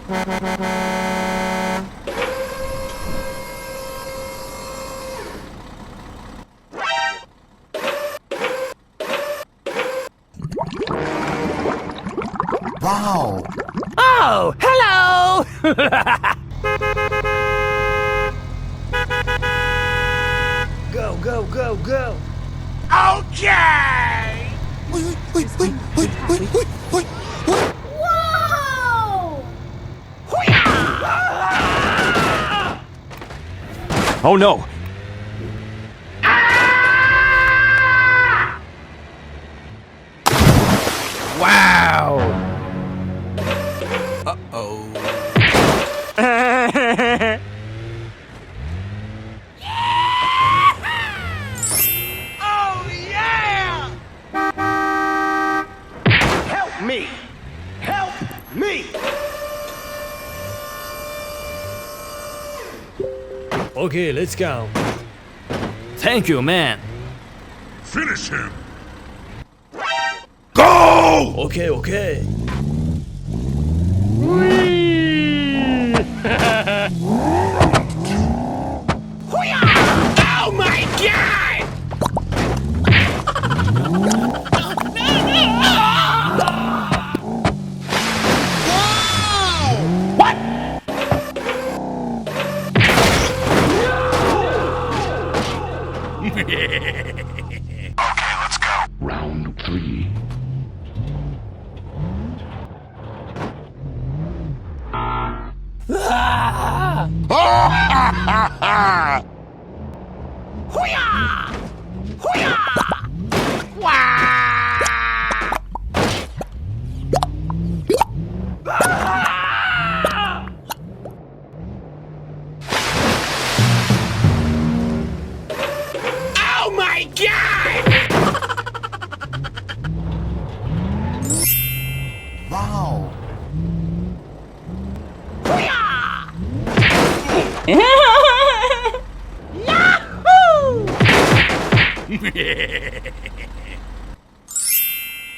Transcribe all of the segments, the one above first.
Wow! Oh, hello! Go, go, go, go! Okay! Whoa! Oh no! Wow! Uh-oh. Oh yeah! Help me! Help me! Okay, let's go. Thank you, man. Finish him! Go! Okay, okay. Oh my god! Okay, let's go. Round 3. Oh my god! Wow!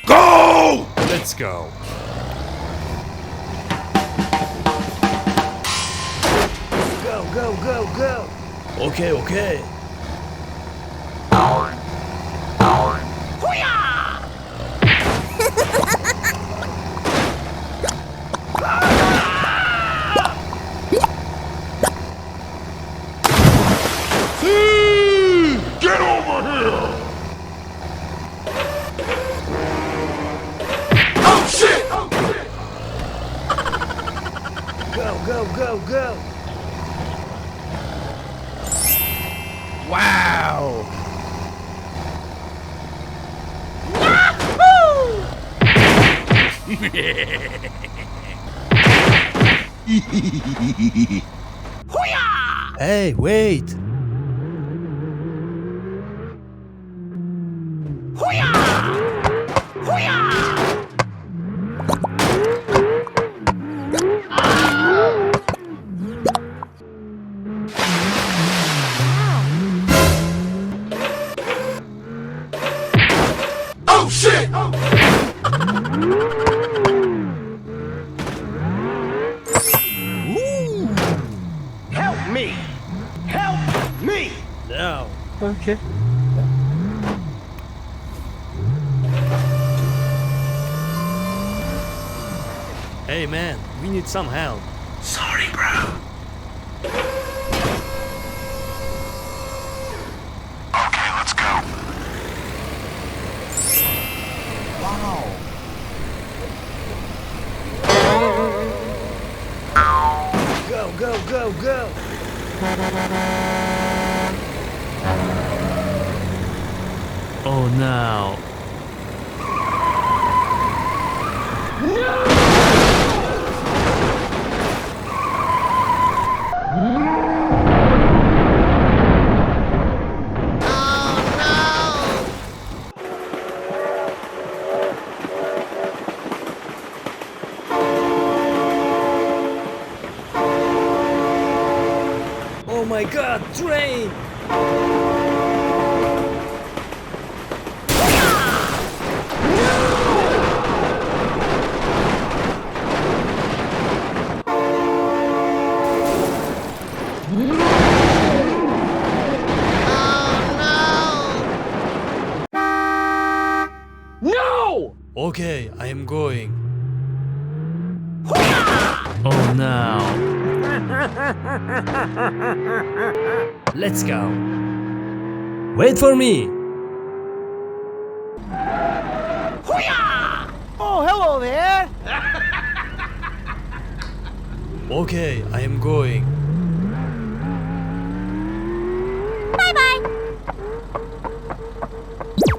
Go! Let's go. Go, go, go, go! Okay, okay. Get over here! Oh shit! Go, go, go, go! Wow! Hey, wait! Oh shit! Help me! Help me! Now. Okay. Hey man, we need some help. Sorry, bro. Okay, let's go. Wow! Go, go, go, go! Oh no. Oh my god, train! Okay, I am going. Oh no. Let's go. Wait for me. Oh, hello there. Okay, I am going.